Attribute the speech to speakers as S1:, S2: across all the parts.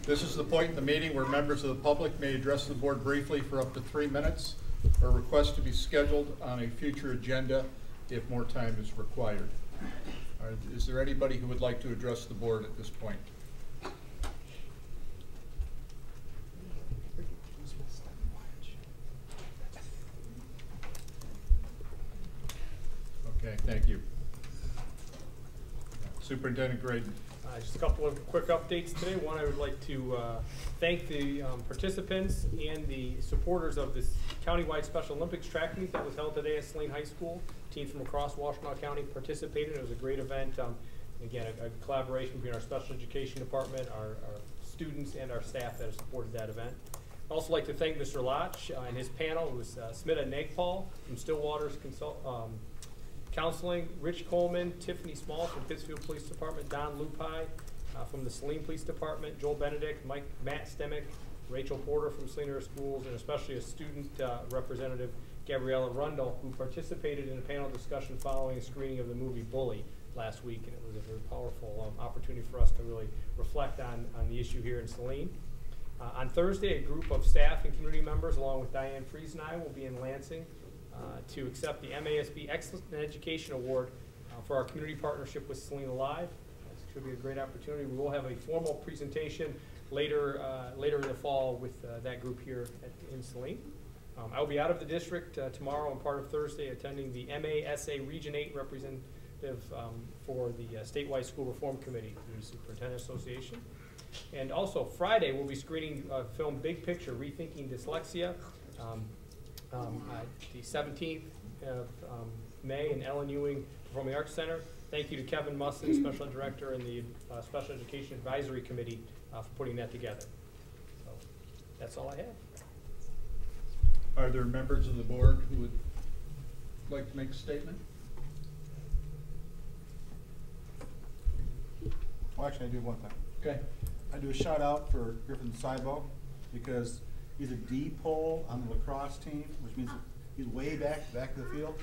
S1: This is the point in the meeting where members of the public may address the board briefly for up to 3 minutes or request to be scheduled on a future agenda if more time is required. Is there anybody who would like to address the board at this point? Okay, thank you. Superintendent Graydon.
S2: Just a couple of quick updates today. One, I would like to thank the participants and the supporters of this countywide Special Olympics track meet that was held today at Saline High School. Teams from across Washtenaw County participated. It was a great event. Again, a collaboration between our special education department, our students, and our staff that have supported that event. I'd also like to thank Mr. Lotch and his panel. It was Smita Nagpal from Stillwater's Counseling, Rich Coleman, Tiffany Small from Pittsfield Police Department, Don Lupai from the Saline Police Department, Joel Benedict, Matt Stemick, Rachel Porter from Saline Area Schools, and especially a student representative, Gabriella Rundle, who participated in a panel discussion following a screening of the movie Bully last week, and it was a very powerful opportunity for us to really reflect on the issue here in Saline. On Thursday, a group of staff and community members, along with Diane Fries and I, will be in Lansing to accept the MASB Excellence in Education Award for our community partnership with Saline Alive. This should be a great opportunity. We will have a formal presentation later in the fall with that group here in Saline. I will be out of the district tomorrow and part of Thursday attending the MASA Region 8 representative for the statewide school reform committee through the Superintendent Association. And also Friday we'll be screening film Big Picture, Rethinking Dyslexia. The 17th of May in Ellen Ewing Performing Arts Center. Thank you to Kevin Musson, Special Ed Director, and the Special Education Advisory Committee for putting that together. So that's all I have.
S1: Are there members of the board who would like to make a statement?
S3: Well, actually, I do one thing.
S1: Okay.
S3: I do a shout out for Griffin Saibo because he's a D pole on the lacrosse team, which means he's way back of the field,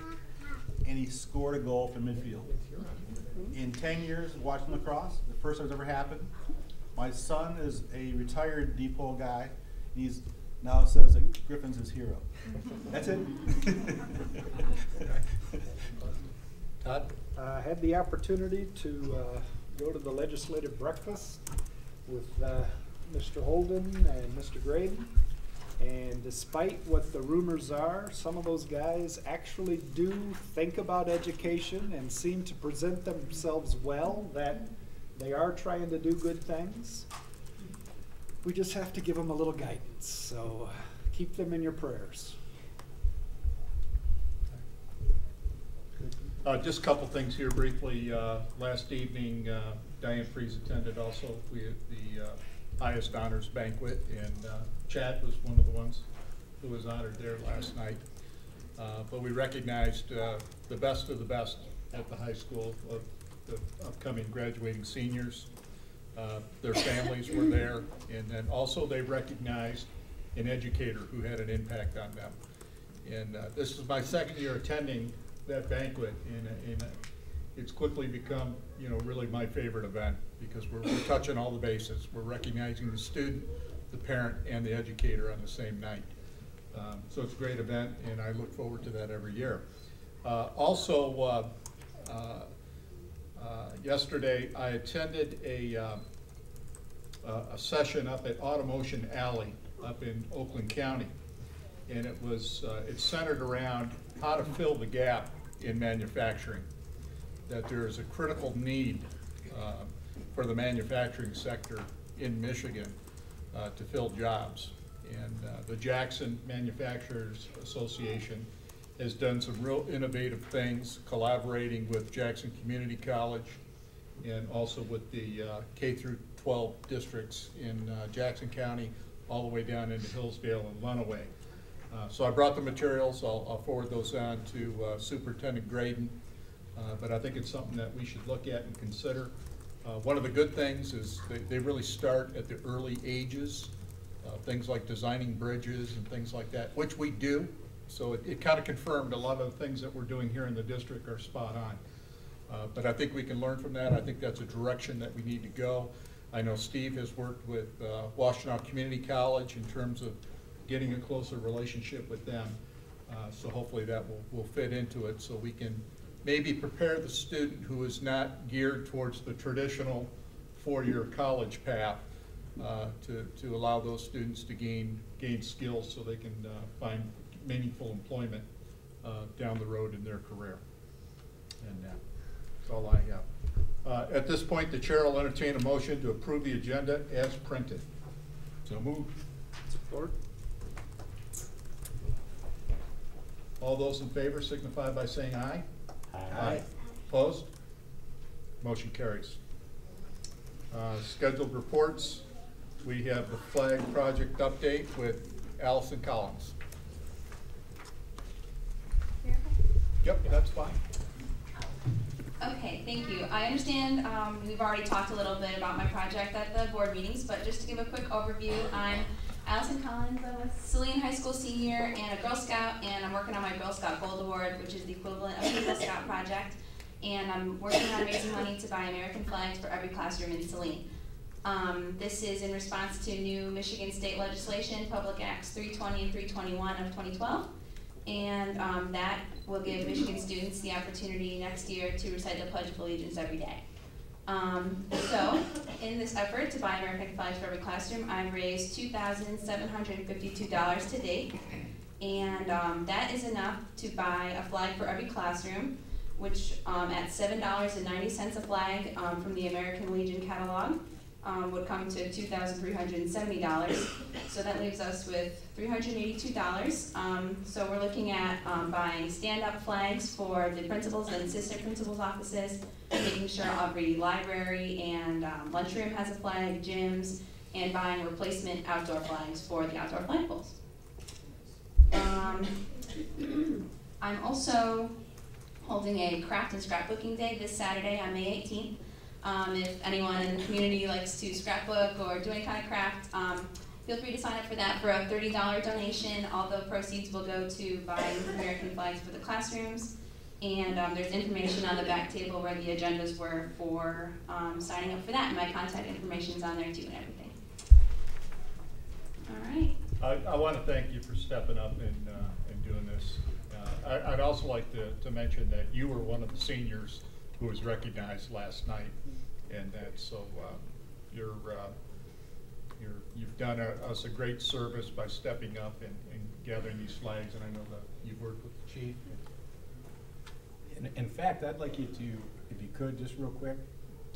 S3: and he scored a goal from midfield. In 10 years of watching lacrosse, the first time it's ever happened. My son is a retired D pole guy, and he's now says that Griffin's his hero. That's it.
S1: Todd?
S4: I had the opportunity to go to the legislative breakfast with Mr. Holden and Mr. Graydon. And despite what the rumors are, some of those guys actually do think about education and seem to present themselves well, that they are trying to do good things. We just have to give them a little guidance. So keep them in your prayers.
S1: Just a couple things here briefly. Last evening, Diane Fries attended also. We had the highest honors banquet, and Chad was one of the ones who was honored there last night. But we recognized the best of the best at the high school of the upcoming graduating seniors. Their families were there, and then also they recognized an educator who had an impact on them. And this is my second year attending that banquet, and it's quickly become, you know, really my favorite event because we're touching all the bases. We're recognizing the student, the parent, and the educator on the same night. So it's a great event, and I look forward to that every year. Yesterday I attended a session up at Automotion Alley up in Oakland County, and it's centered around how to fill the gap in manufacturing. That there is a critical need for the manufacturing sector in Michigan to fill jobs. And the Jackson Manufacturers Association has done some real innovative things, collaborating with Jackson Community College and also with the K through 12 districts in Jackson County, all the way down into Hillsdale and Lenawee. So I brought the materials. I'll forward those on to Superintendent Graydon. But I think it's something that we should look at and consider. One of the good things is they really start at the early ages, things like designing bridges and things like that, which we do. So it kind of confirmed a lot of the things that we're doing here in the district are spot on. But I think we can learn from that. I think that's a direction that we need to go. I know Steve has worked with Washtenaw Community College in terms of getting a closer relationship with them. So hopefully that will fit into it, so we can maybe prepare the student who is not geared towards the traditional four-year college path to allow those students to gain skills so they can find meaningful employment down the road in their career. And that's all I have. At this point, the chair will entertain a motion to approve the agenda as printed. So moved.
S4: Support.
S1: All those in favor signify by saying aye.
S3: Aye.
S1: Opposed? Motion carries. Scheduled reports. We have the flag project update with Allison Collins. Yep, that's fine.
S5: Okay, thank you. I understand we've already talked a little bit about my project at the board meetings, but just to give a quick overview, I'm Allison Collins, a Saline High School senior and a Girl Scout, and I'm working on my Girl Scout Gold Award, which is the equivalent of the Eagle Scout project, and I'm working on raising money to buy American flags for every classroom in Saline. This is in response to new Michigan state legislation, Public Acts 320 and 321 of 2012. And that will give Michigan students the opportunity next year to recite the Pledge of Allegiance every day. So, in this effort to buy American flags for every classroom, I've raised $2,752 to date. And that is enough to buy a flag for every classroom, which at $7.90 a flag from the American Legion catalog, would come to $2,370. So that leaves us with $382. So we're looking at buying stand-up flags for the principals and assistant principals' offices, making sure every library and lunchroom has a flag, gyms, and buying replacement outdoor flags for the outdoor flagpoles. I'm also holding a craft and scrapbooking day this Saturday on May 18th. If anyone in the community likes to scrapbook or do any kind of craft, feel free to sign up for that for a $30 donation. All the proceeds will go to buying American flags for the classrooms. And there's information on the back table where the agendas were for signing up for that. And my contact information's on there too and everything. All right.
S1: I want to thank you for stepping up and doing this. I'd also like to mention that you were one of the seniors who was recognized last night, and that so you've done us a great service by stepping up and gathering these flags, and I know that you've worked with the chief.
S6: In fact, I'd like you to, if you could, just real quick,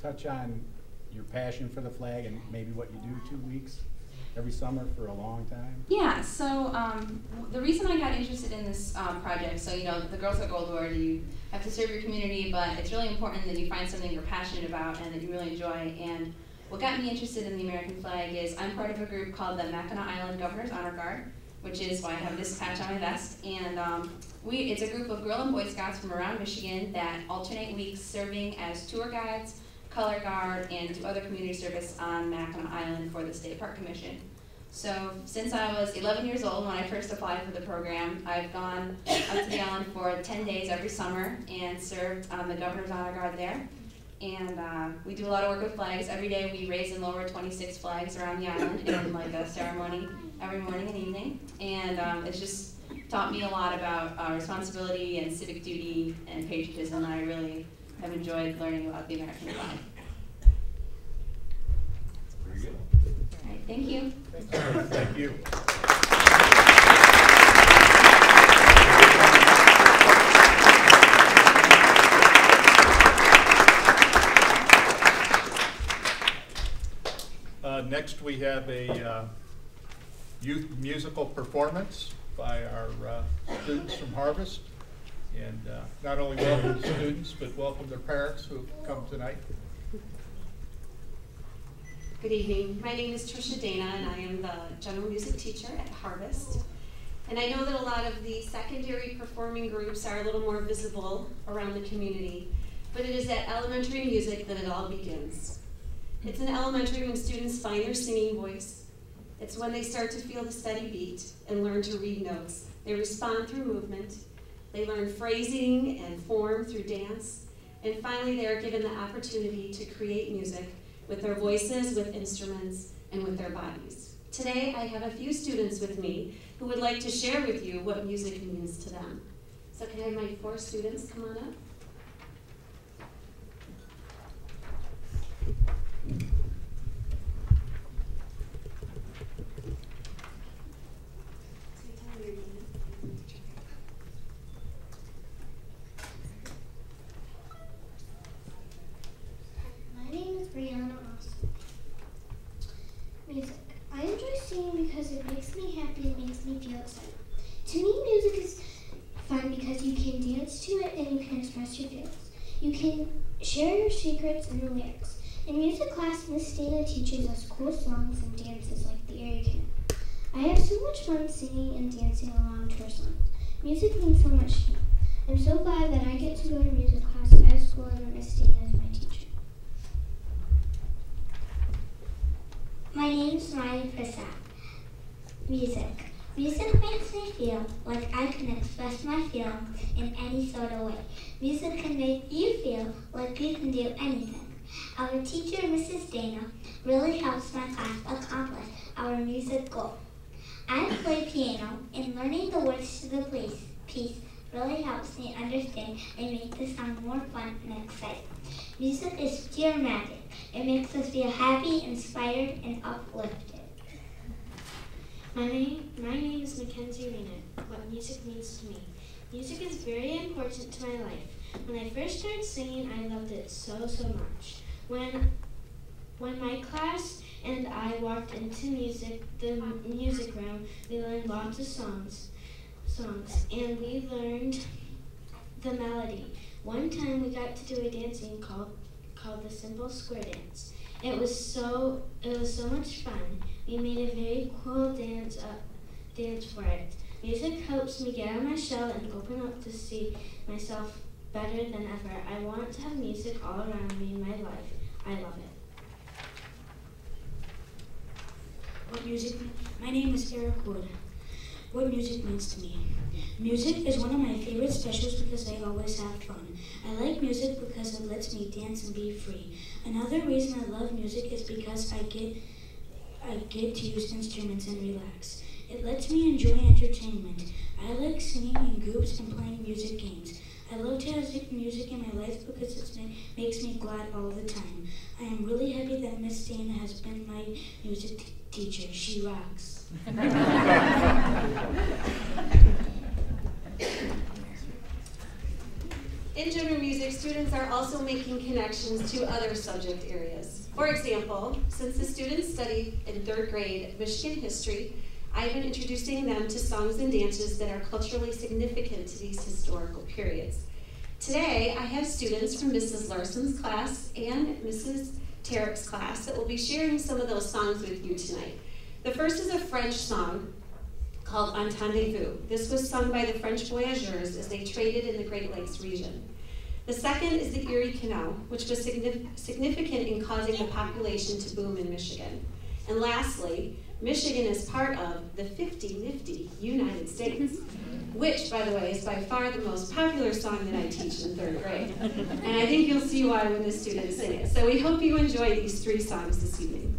S6: touch on your passion for the flag and maybe what you do 2 weeks every summer for a long time.
S5: Yeah, so the reason I got interested in this project, so you know, the Girl Scout Gold Award, you have to serve your community, but it's really important that you find something you're passionate about and that you really enjoy. And what got me interested in the American flag is I'm part of a group called the Mackinac Island Governor's Honor Guard, which is why I have this patch on my vest. And it's a group of Girl and Boy Scouts from around Michigan that alternate weeks serving as tour guides, color guard, and do other community service on Mackinac Island for the State Park Commission. So since I was 11 years old when I first applied for the program, I've gone up to the island for 10 days every summer and served on the Governor's Honor Guard there. And we do a lot of work with flags. Every day we raise and lower 26 flags around the island in like a ceremony every morning and evening. And it's just taught me a lot about responsibility and civic duty and patriotism, and I really have enjoyed learning about the American flag.
S6: Very good.
S5: All right, thank you.
S1: Thank you. Next, we have a youth musical performance by our students from Harvest. And not only welcome the students, but welcome their parents who have come tonight.
S7: Good evening. My name is Trisha Dana, and I am the general music teacher at Harvest. And I know that a lot of the secondary performing groups are a little more visible around the community, but it is at elementary music that it all begins. It's in elementary when students find their singing voice. It's when they start to feel the steady beat and learn to read notes. They respond through movement. They learn phrasing and form through dance. And finally, they are given the opportunity to create music with their voices, with instruments, and with their bodies. Today, I have a few students with me who would like to share with you what music means to them. So can I have my 4 students come on up?
S8: Music. I enjoy singing because it makes me happy and makes me feel excited. To me, music is fun because you can dance to it and you can express your feelings. You can share your secrets and the lyrics. In music class, Miss Dana teaches us cool songs and dances like the Area Canal. I have so much fun singing and dancing along to her songs. Music means so much to me. I'm so glad that I get to go to music class at school and that Miss Dana is my teacher.
S9: My name is Ryan Prasad. Music. Music makes me feel like I can express my feelings in any sort of way. Music can make you feel like you can do anything. Our teacher, Mrs. Dana, really helps my class accomplish our music goal. I play piano, and learning the words to the piece really helps me understand and make the song more fun and exciting. Music is pure magic. It makes us feel happy, inspired, and uplifted.
S10: My name is Mackenzie Rena. What music means to me. Music is very important to my life. When I first started singing, I loved it so much. When my class and I walked into the music room, we learned lots of songs, and we learned the melody. One time we got to do a dancing called the Simple Square Dance. It was so much fun. We made a very cool dance for it. Music helps me get out of my shell and open up to see myself better than ever. I want to have music all around me in my life. I love it.
S11: What music? My name is Eric Wood. What music means to me. Music is one of my favorite specials because I always have fun. I like music because it lets me dance and be free. Another reason I love music is because I get to use instruments and relax. It lets me enjoy entertainment. I like singing in groups and playing music games. I love to have music in my life because it makes me glad all the time. I am really happy that Miss Dana has been my music teacher. She rocks.
S7: In general music, students are also making connections to other subject areas. For example, since the students study in 3rd grade Michigan history, I've been introducing them to songs and dances that are culturally significant to these historical periods. Today, I have students from Mrs. Larson's class and Mrs. Tarrick's class that will be sharing some of those songs with you tonight. The first is a French song called Entendez-vous. This was sung by the French voyageurs as they traded in the Great Lakes region. The second is the Erie Canal, which was significant in causing the population to boom in Michigan. And lastly, Michigan is part of the 50-50 United States, which, by the way, is by far the most popular song that I teach in 3rd grade. And I think you'll see why when the students sing it. So we hope you enjoy these 3 songs this evening.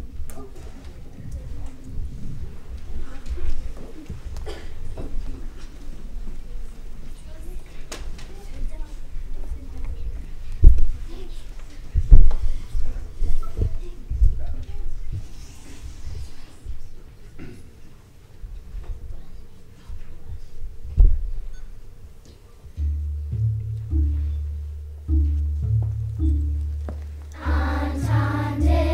S9: Entendez-vous?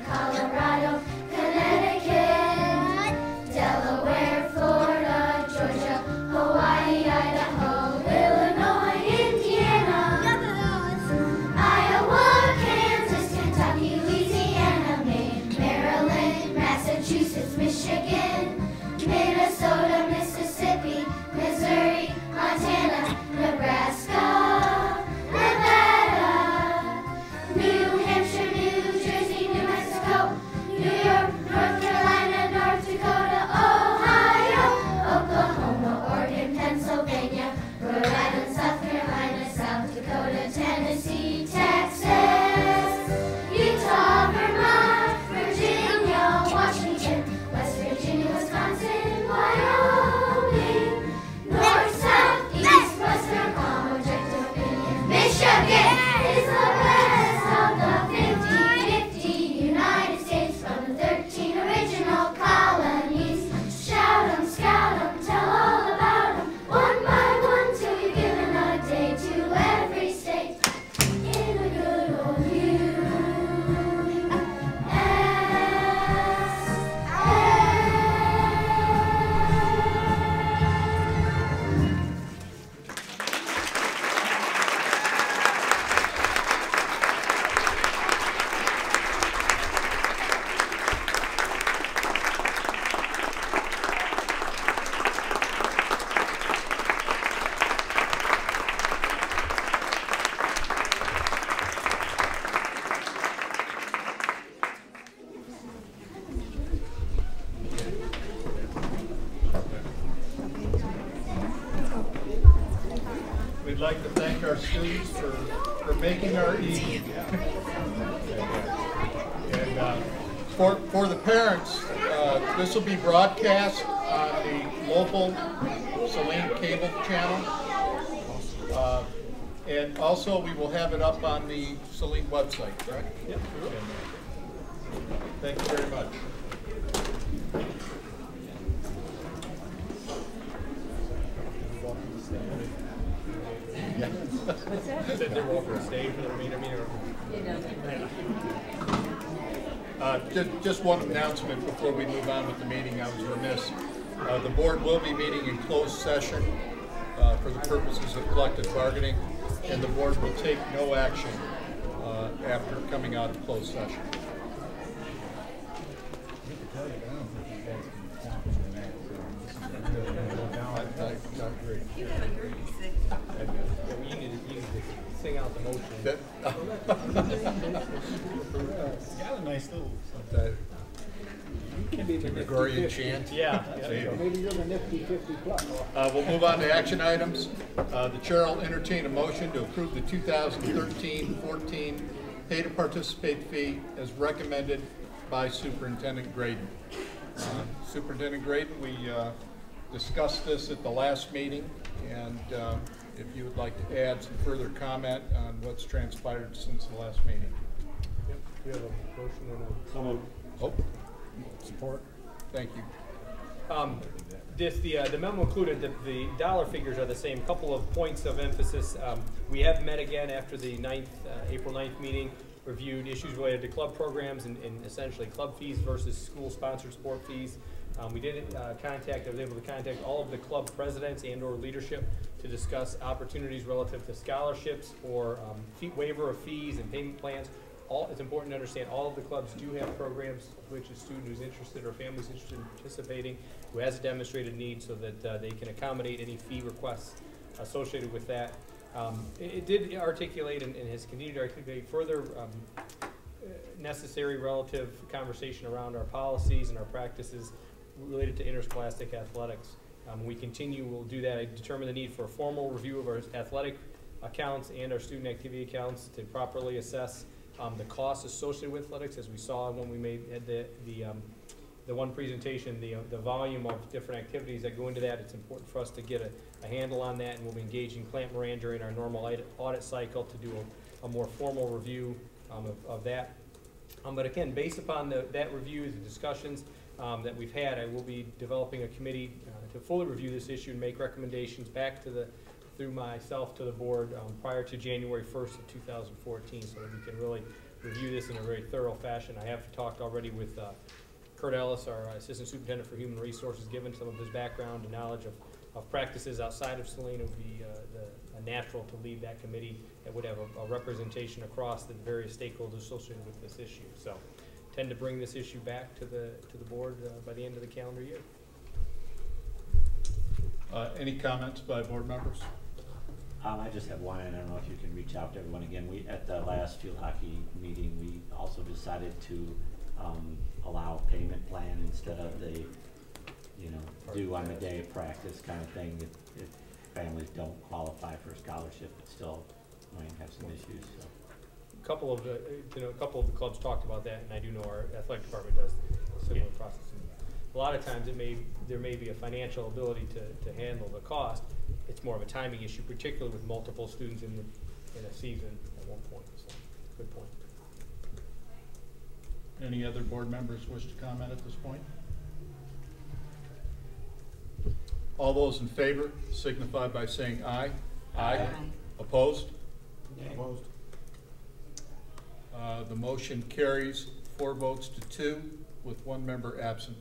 S12: Colorado, Connecticut, Delaware, Florida,
S1: we'd like to thank our students for making our evening. And for the parents, this will be broadcast on the local Saline cable channel. And also we will have it up on the Saline website, correct?
S2: Yep.
S1: Thank you very much.
S2: What's that? Said they're welcome to stay for the remainder of the meeting.
S1: Just one announcement before we move on with the meeting. I was remiss. The board will be meeting in closed session for the purposes of collective bargaining, and the board will take no action after coming out of closed session. I agree.
S2: You need to sing out the motion.
S6: It's got a nice little.
S4: You can be the
S1: Gregorian
S4: nifty 50.
S1: chant.
S2: Yeah.
S4: Maybe you're the nifty 50 plus.
S1: We'll move on to action items. The chair will entertain a motion to approve the 2013-14 pay to participate fee as recommended by Superintendent Graydon. Superintendent Graydon, we discussed this at the last meeting, and if you would like to add some further comment on what's transpired since the last meeting.
S2: Yep. We have a motion and a...
S1: Oh,
S6: Support.
S1: thank you.
S2: The memo included the dollar figures are the same. Couple of points of emphasis. We have met again after the April 9th meeting, reviewed issues related to club programs and essentially club fees versus school-sponsored sport fees. I was able to contact all of the club presidents and or leadership to discuss opportunities relative to scholarships or waiver of fees and payment plans. It's important to understand all of the clubs do have programs which a student who's interested or family's interested in participating who has a demonstrated need so that they can accommodate any fee requests associated with that. It did articulate and has continued to articulate further necessary relative conversation around our policies and our practices related to interscholastic athletics. We'll do that. I determine the need for a formal review of our athletic accounts and our student activity accounts to properly assess the costs associated with athletics, as we saw when we had the one presentation, the volume of different activities that go into that. It's important for us to get a handle on that, and we'll be engaging Plant Moran during our normal audit cycle to do a more formal review of that. But again, based upon that review, the discussions that we've had, I will be developing a committee to fully review this issue and make recommendations back to through myself to the board prior to January 1st of 2014, so that we can really review this in a very thorough fashion. I have talked already with Kurt Ellis, our Assistant Superintendent for Human Resources, given some of his background and knowledge of practices outside of Saline. It would be a natural to lead that committee that would have a representation across the various stakeholders associated with this issue. So tend to bring this issue back to the board by the end of the calendar year.
S1: Any comments by board members?
S12: I just have one, and I don't know if you can reach out to everyone again. At the last field hockey meeting, we also decided to allow a payment plan instead of the, due on the day of practice kind of thing. If families don't qualify for a scholarship, it still might have some issues. So.
S2: A couple of the clubs talked about that, and I do know our athletic department does a similar process. A lot of times there may be a financial ability to handle the cost. It's more of a timing issue, particularly with multiple students in a season at one point. So, good point.
S1: Any other board members wish to comment at this point? All those in favor signify by saying aye. Aye. Opposed?
S3: Nay. Opposed.
S1: The motion carries 4 votes to 2 with 1 member absent.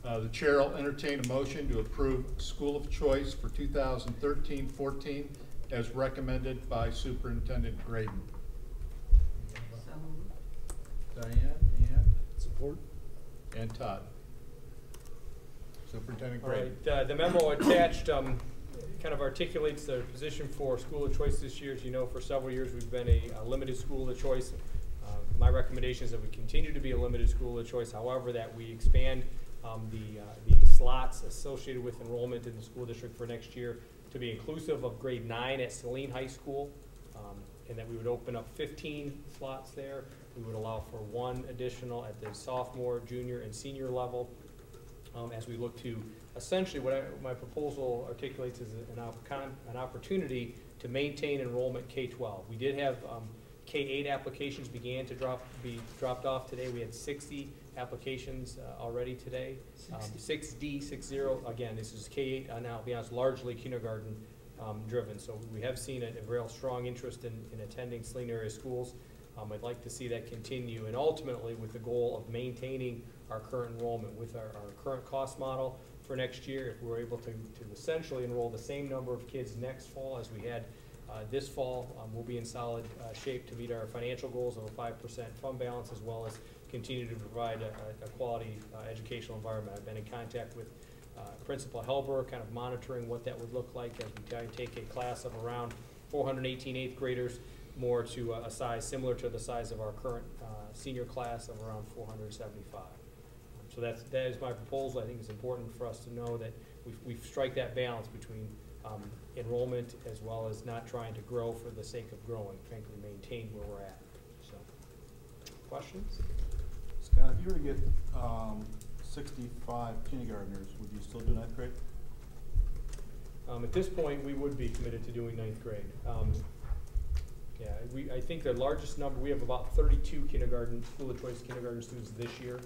S1: The chair will entertain a motion to approve School of Choice for 2013-14 as recommended by Superintendent Graydon. Diane and
S4: Support.
S1: And Todd. Superintendent
S2: All
S1: Graydon.
S2: right, the memo attached kind of articulates the position for School of Choice this year. As you know, for several years we've been a limited school of choice. My recommendation is that we continue to be a limited school of choice, however, that we expand the slots associated with enrollment in the school district for next year to be inclusive of grade 9 at Saline High School, and that we would open up 15 slots there. We would allow for 1 additional at the sophomore, junior, and senior level, as we look to essentially what my proposal articulates is an opportunity to maintain enrollment K-12. We did have K-8 applications began to be dropped off today. We had 60 applications already today. 60, again, this is K-8, now I'll be honest, largely kindergarten driven. So we have seen a real strong interest in attending Saline Area Schools. I'd like to see that continue, and ultimately with the goal of maintaining our current enrollment with our current cost model for next year. If we're able to essentially enroll the same number of kids next fall as we had this fall, we'll be in solid shape to meet our financial goals of a 5% fund balance, as well as continue to provide a quality educational environment. I've been in contact with Principal Helber, kind of monitoring what that would look like as we try and take a class of around 418 8th graders more to a size similar to the size of our current senior class of around 475. So that is my proposal. I think it's important for us to know that we strike that balance between enrollment as well as not trying to grow for the sake of growing, frankly maintain where we're at. So, questions?
S3: Scott, if you were to get 65 kindergartners, would you still do 9th grade?
S2: At this point, we would be committed to doing 9th grade. Yeah, I think the largest number, we have about 32 kindergarten, school of choice kindergarten students this year,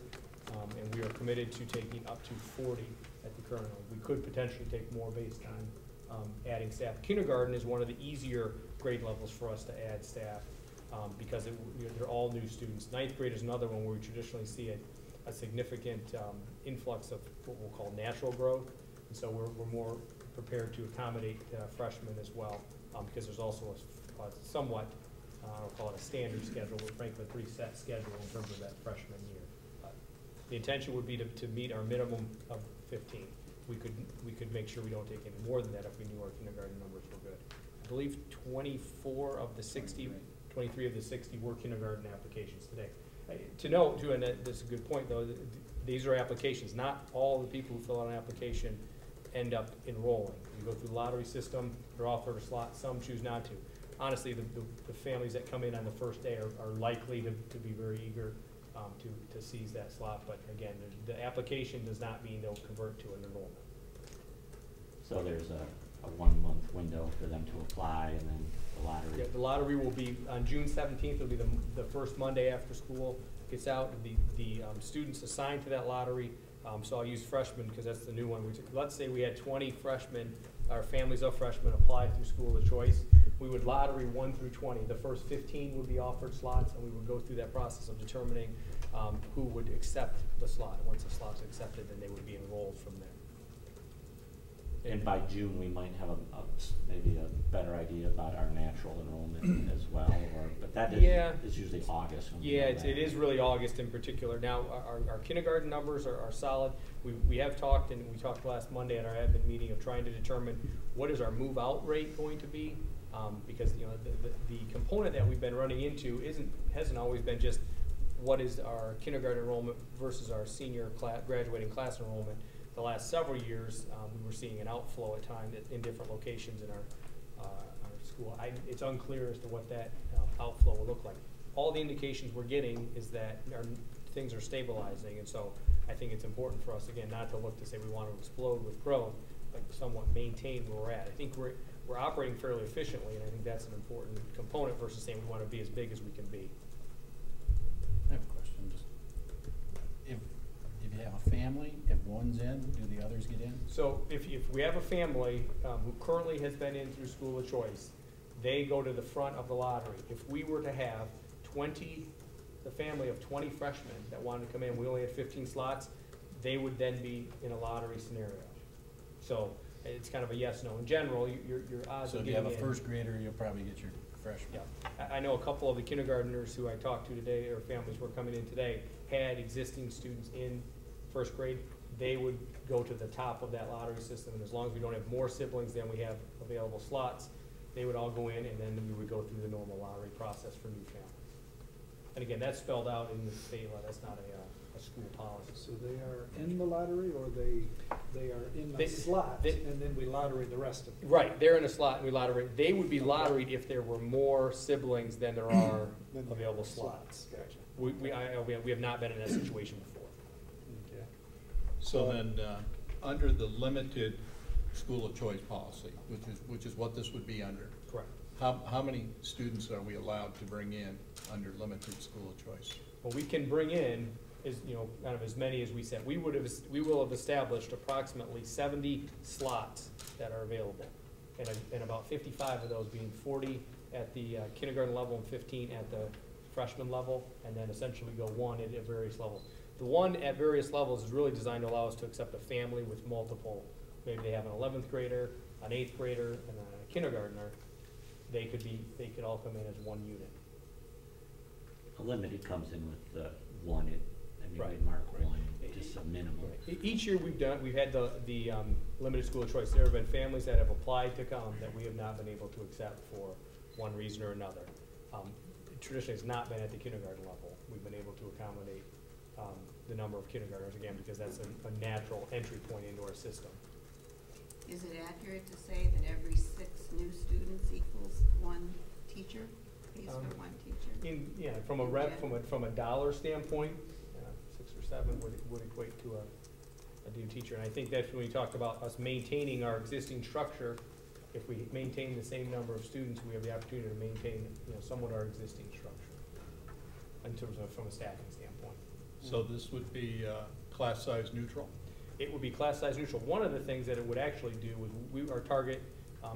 S2: and we are committed to taking up to 40 at the current level. We could potentially take more based on adding staff. Kindergarten is one of the easier grade levels for us to add staff because they're all new students. 9th grade is another one where we traditionally see a significant influx of what we'll call natural growth, and so we're more prepared to accommodate freshmen as well because there's also a somewhat, I'll call it a standard schedule, but frankly a pretty set schedule in terms of that freshman year. But the intention would be to meet our minimum of 15. We could make sure we don't take any more than that if we knew our kindergarten numbers were good. I believe 23 of the 60 were kindergarten applications today. To note, too, and this is a good point though, these are applications. Not all the people who fill out an application end up enrolling. We go through the lottery system, they're offered a slot, some choose not to. Honestly, the families that come in on the first day are likely to be very eager to seize that slot, but again, the application does not mean they'll convert to an enrollment.
S12: So there's a 1-month window for them to apply, and then the lottery?
S2: Yeah, the lottery will be on June 17th. It'll be the first Monday after school gets out. The students assigned to that lottery, so I'll use freshmen because that's the new one. Let's say we had 20 freshmen, or families of freshmen apply through school of choice. We would lottery 1 through 20. The first 15 would be offered slots, and we would go through that process of determining who would accept the slot. Once the slot's accepted, then they would be enrolled from there.
S12: And by June, we might have maybe a better idea about our natural enrollment as well, but that is usually August.
S2: Yeah, it is really August in particular. Now, our kindergarten numbers are solid. We have talked, and we talked last Monday at our admin meeting of trying to determine what is our move-out rate going to be, because the component that we've been running into hasn't always been just what is our kindergarten enrollment versus our senior graduating class enrollment. The last several years, we were seeing an outflow at times in different locations in our school. It's unclear as to what that outflow will look like. All the indications we're getting is that things are stabilizing, and so I think it's important for us, again, not to look to say we want to explode with growth, but somewhat maintain where we're at. I think we're operating fairly efficiently, and I think that's an important component versus saying we want to be as big as we can be.
S6: I have a question. Just if you have a family, if one's in, do the others get in?
S2: So if we have a family who currently has been in through school of choice, they go to the front of the lottery. If we were to have the family of 20 freshmen that wanted to come in, we only had 15 slots, they would then be in a lottery scenario. So it's kind of a yes/no. In general, your odds
S6: of getting in. So if you have a first grader, you'll probably get your freshman.
S2: Yeah. I know a couple of the kindergartners who I talked to today, or families were coming in today, had existing students in first grade. They would go to the top of that lottery system, and as long as we don't have more siblings than we have available slots, they would all go in, and then we would go through the normal lottery process for new families. And again, that's spelled out in the state law. That's not a a school policy.
S4: So they are in the lottery, or they are in the slot, and then we lottery the rest of them?
S2: Right, they're in a slot and we lottery. They would be lotteried if there were more siblings than there are
S4: Then
S2: available slots.
S4: Gotcha.
S2: We have not been in that situation before.
S4: Okay.
S1: So then, under the limited school of choice policy, which is what this would be under,
S2: Correct.
S1: how many students are we allowed to bring in under limited school of choice?
S2: Well, we can bring in, kind of as many as we said. We will have established approximately 70 slots that are available, and about 55 of those being 40 at the kindergarten level and 15 at the freshman level, and then essentially go one at various levels. The one at various levels is really designed to allow us to accept a family with multiple. Maybe they have an 11th grader, an 8th grader, and a kindergartner. They could all come in as one unit.
S12: A limited comes in with the one, we
S2: Right.
S12: mark one, just a minimum.
S2: Each year we've had the limited school of choice. There have been families that have applied to come that we have not been able to accept for one reason or another. Traditionally, it's not been at the kindergarten level. We've been able to accommodate the number of kindergartners, again, because that's a natural entry point into our system.
S13: Is it accurate to say that every 6 new students equals 1 teacher, pays for 1 teacher?
S2: From a dollar standpoint, 6 or 7 would equate to a new teacher. And I think that's when we talk about us maintaining our existing structure. If we maintain the same number of students, we have the opportunity to maintain, somewhat our existing structure in terms of from a staffing standpoint.
S1: So this would be class size neutral?
S2: It would be class size neutral. One of the things that it would actually do is our target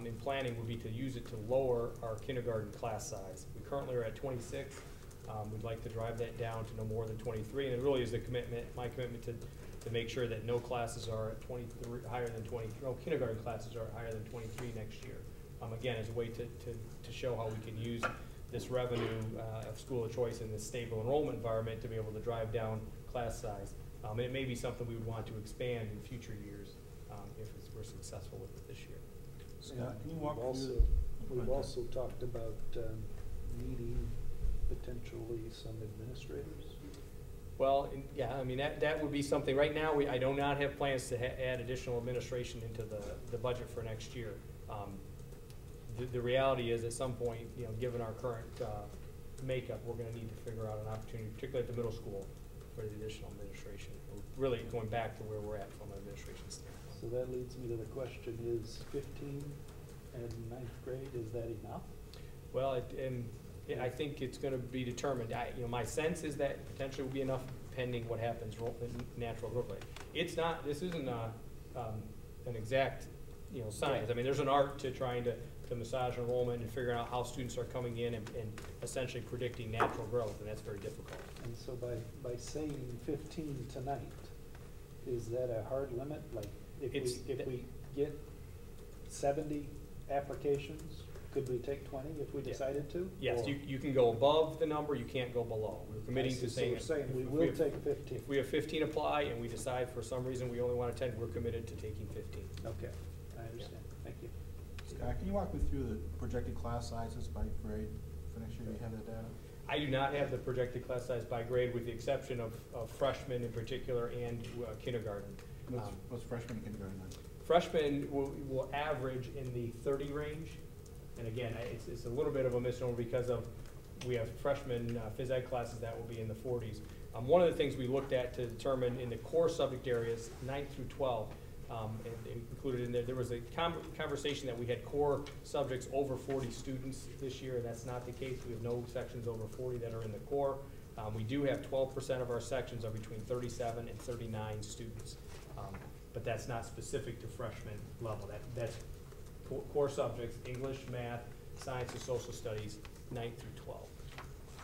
S2: in planning would be to use it to lower our kindergarten class size. We currently are at 26. We'd like to drive that down to no more than 23, and it really is my commitment to make sure that no classes are at 23, higher than 23, no kindergarten classes are higher than 23 next year. Again, as a way to show how we can use this revenue of school of choice in this stable enrollment environment to be able to drive down class size. And it may be something we would want to expand in future years if we're successful with it this year.
S3: Scott, can you walk
S4: We've also talked about needing potentially some administrators.
S2: Well, that would be something. Right now, I do not have plans to add additional administration into the budget for next year. The reality is, at some point, given our current makeup, we're going to need to figure out an opportunity, particularly at the middle school, for the additional administration. Really going back to where we're at from an administration standpoint.
S4: So that leads me to the question: is 15 and 9th grade, is that enough?
S2: Well, I think it's going to be determined. My sense is that potentially will be enough, pending what happens in natural growth rate. It's not. This isn't an exact, science. I mean, there's an art to trying to massage enrollment and figuring out how students are coming in and essentially predicting natural growth, and that's very difficult.
S4: And so by saying 15 tonight, is that a hard limit? Like if we get 70 applications, could we take 20 if we decided to?
S2: Yes, you can go above the number, you can't go below. We're committing to saying,
S4: we will take 15.
S2: If we have 15 apply and we decide for some reason we only want 10, we're committed to taking 15.
S4: Okay, I understand. Thank you.
S3: Scott, can you walk me through the projected class sizes by grade for next year? Do you have that data?
S2: I do not have the projected class size by grade, with the exception of freshmen in particular and kindergarten.
S3: What's freshman and kindergarten then?
S2: Freshmen will average in the 30 range. And again, it's a little bit of a misnomer because we have freshman phys ed classes that will be in the 40s. One of the things we looked at to determine in the core subject areas, 9th through 12, and included in there was a conversation that we had core subjects over 40 students this year, and that's not the case. We have no sections over 40 that are in the core. We do have 12% of our sections are between 37 and 39 students, but that's not specific to freshman level. That's core subjects: English, math, science, and social studies, 9th through 12.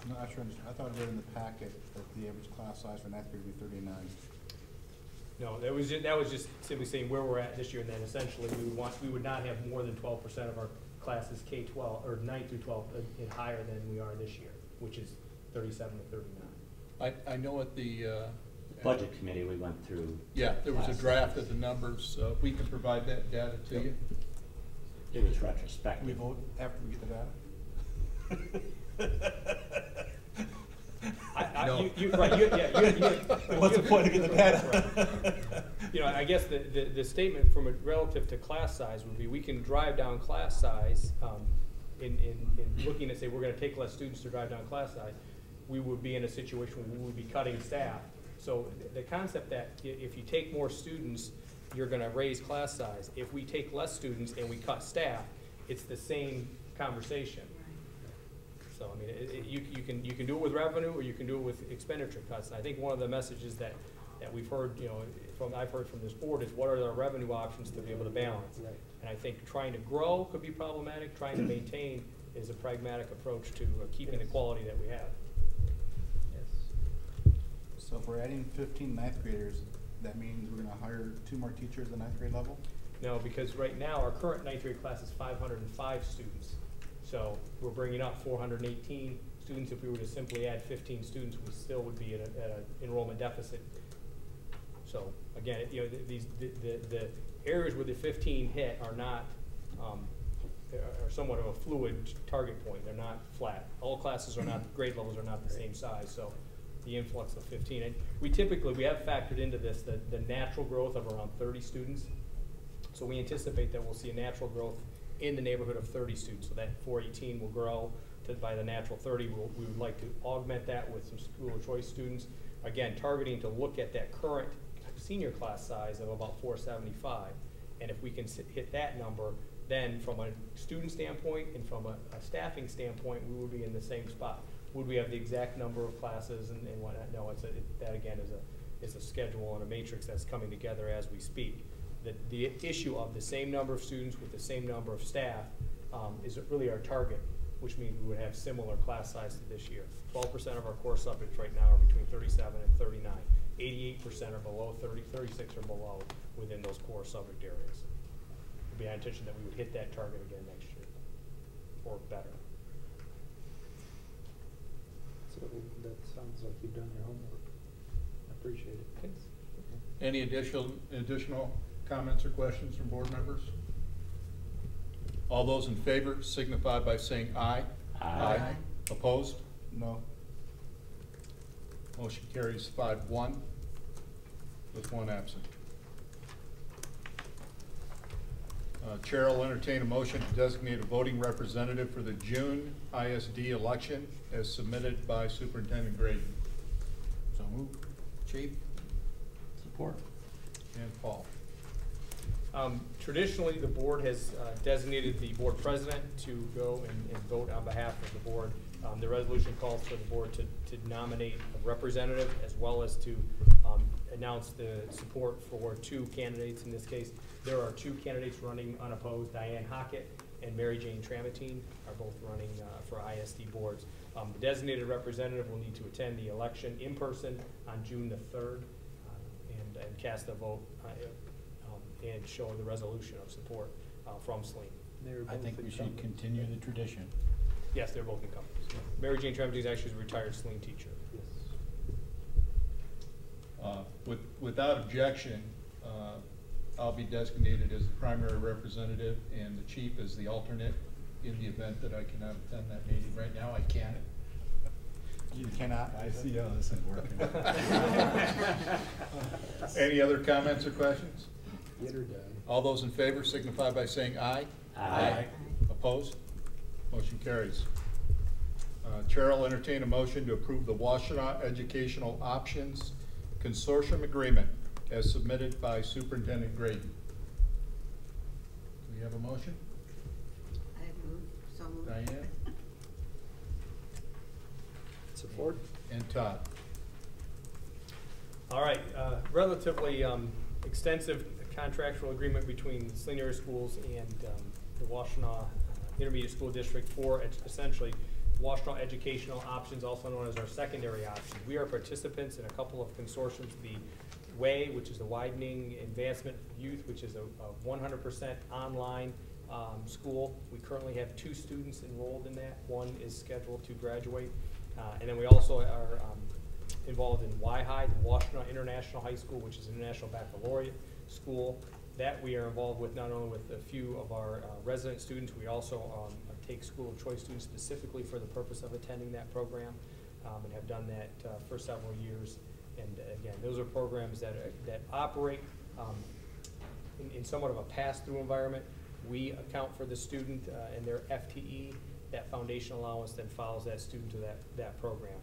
S3: I'm not sure. I thought I read in the packet that the average class size for 9th grade would be 39.
S2: No, that was just simply saying where we're at this year, and then essentially we would not have more than 12% of our classes K-12 or 9 through 12 in higher than we are this year, which is 37 to 39.
S1: I know at the
S12: Budget committee we went through.
S1: Yeah, there was a draft of the numbers. We can provide that data to you.
S12: It was retrospective.
S3: We vote after we get the data?
S2: Right, yeah,
S3: What's the point of getting the data?
S2: Right. You know, I guess the statement from a relative to class size would be, we can drive down class size, in looking at, say, we're gonna take less students to drive down class size, we would be in a situation where we would be cutting staff. So the concept that if you take more students, you're gonna raise class size. If we take less students and we cut staff, it's the same conversation. So, I mean, you can do it with revenue, or you can do it with expenditure cuts. And I think one of the messages that we've heard, you know, I've heard from this board is, what are our revenue options to be able to balance? Right. And I think trying to grow could be problematic. Trying to maintain is a pragmatic approach to keeping the quality that we have.
S3: Yes. So if we're adding 15 ninth graders, that means we're gonna hire 2 more teachers at the ninth grade level?
S2: No, because right now our current ninth grade class is 505 students. So we're bringing up 418 students. If we were to simply add 15 students, we still would be at an enrollment deficit. So again, you know, the areas where the 15 hit are not, are somewhat of a fluid target point. They're not flat. All classes are not, grade levels are not the same size. So the influx of 15, and we have factored into this the natural growth of around 30 students. So we anticipate that we'll see a natural growth in the neighborhood of 30 students. So that 418 will grow to, by the natural 30. We would like to augment that with some school of choice students. Again, targeting to look at that current senior class size of about 475. And if we can hit that number, then from a student standpoint and from a staffing standpoint, we will be in the same spot. Would we have the exact number of classes and whatnot? No, that again is a schedule and a matrix that's coming together as we speak. The issue of the same number of students with the same number of staff is really our target, which means we would have similar class size to this year. 12% of our core subjects right now are between 37 and 39. 88% are below 30, 36 are below within those core subject areas. It would be our intention that we would hit that target again next year, or better.
S4: So that sounds like you've done your homework. I appreciate it.
S2: Thanks.
S1: Any additional comments or questions from board members? All those in favor signify by saying aye.
S12: Aye.
S1: Opposed?
S3: No.
S1: Motion carries 5-1 with 1 absent. Chair will entertain a motion to designate a voting representative for the June ISD election as submitted by Superintendent Graydon.
S6: So moved.
S1: Chief?
S12: Support.
S1: And Paul.
S2: Traditionally, the board has designated the board president to go and vote on behalf of the board. The resolution calls for the board to nominate a representative, as well as to announce the support for 2 candidates. In this case, there are 2 candidates running unopposed. Diane Hockett and Mary Jane Tramatine are both running for ISD boards. The designated representative will need to attend the election in person on June the 3rd and cast a vote and show the resolution of support from Saline.
S6: I think we should continue the tradition.
S2: Yes, they're both incumbents. Mary Jane Tramatine is actually a retired Saline teacher.
S1: Yes. Without objection, I'll be designated as the primary representative and the chief as the alternate in the event that I cannot attend that meeting. Right now, I can't.
S3: You cannot.
S6: I see how this is working.
S1: Any other comments or questions?
S4: Get her done.
S1: All those in favor signify by saying aye.
S12: Aye.
S1: Opposed? Motion carries. Chair will entertain a motion to approve the Washtenaw Educational Options Consortium Agreement as submitted by Superintendent Graydon. Do we have a motion?
S13: I move, so moved.
S1: Diane?
S4: Support.
S1: And Todd.
S2: All right, relatively extensive contractual agreement between Saline Area Schools and the Washtenaw Intermediate School District for essentially Washtenaw Educational Options, also known as our secondary options. We are participants in a couple of consortiums, the WAY, which is the Widening Advancement for Youth, which is a 100% online school. We currently have 2 students enrolled in that. 1 is scheduled to graduate. And then we also are involved in YHI, the Washtenaw International High School, which is an international baccalaureate school. That we are involved with not only with a few of our resident students, we also take school of choice students specifically for the purpose of attending that program. and have done that for several years. And again, those are programs that operate in somewhat of a pass-through environment. We account for the student and their FTE. That foundation allowance then follows that student to that program.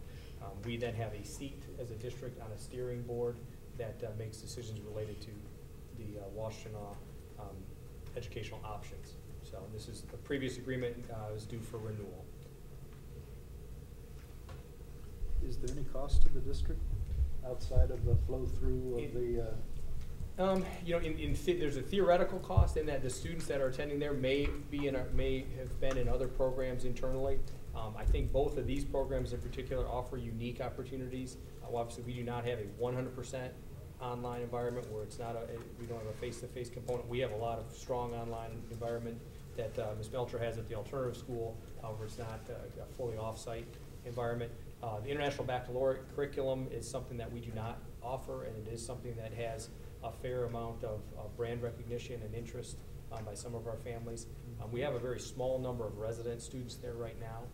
S2: We then have a seat as a district on a steering board that makes decisions related to the Washtenaw educational options. So this is the previous agreement is due for renewal.
S4: Is there any cost to the district outside of the flow through of the?
S2: You know, there's a theoretical cost in that the students that are attending there may have been in other programs internally. I think both of these programs in particular offer unique opportunities. Obviously, we do not have a 100% online environment where it's not we don't have a face-to-face component. We have a lot of strong online environment that Ms. Melcher has at the alternative school, where it's not a fully off-site environment. The International Baccalaureate curriculum is something that we do not offer, and it is something that has a fair amount of brand recognition and interest by some of our families. We have a very small number of resident students there right now,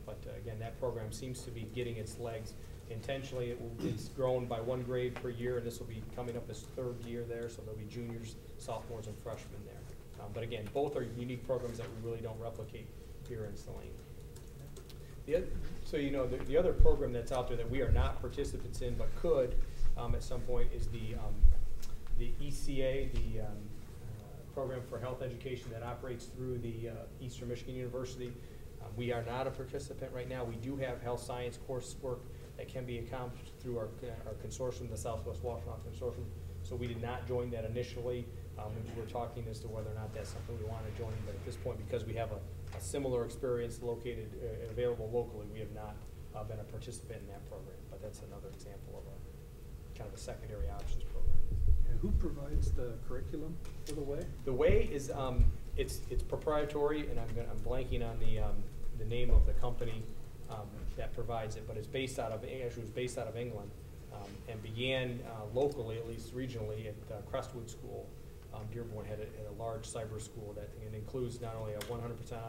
S2: but again, that program seems to be getting its legs. Intentionally, it's grown by 1 grade per year, and this will be coming up as 3rd year there, so there'll be juniors, sophomores, and freshmen there. But again, both are unique programs that we really don't replicate here in Saline. So you know, the other program that's out there that we are not participants in but could at some point is the ECA, the Program for Health Education that operates through the Eastern Michigan University. We are not a participant right now. We do have health science coursework that can be accomplished through our consortium, the Southwest Washtenaw Consortium. So we did not join that initially. We were talking as to whether or not that's something we want to join, but at this point, because we have a similar experience located available locally, we have not been a participant in that program. But that's another example of a kind of a secondary options program.
S4: And who provides the curriculum for the Way?
S2: The Way is it's proprietary, and I'm blanking on the name of the company that provides it, but it's based out of England, and began locally, at least regionally, at Crestwood School. Dearborn had a large cyber school that includes not only a 100%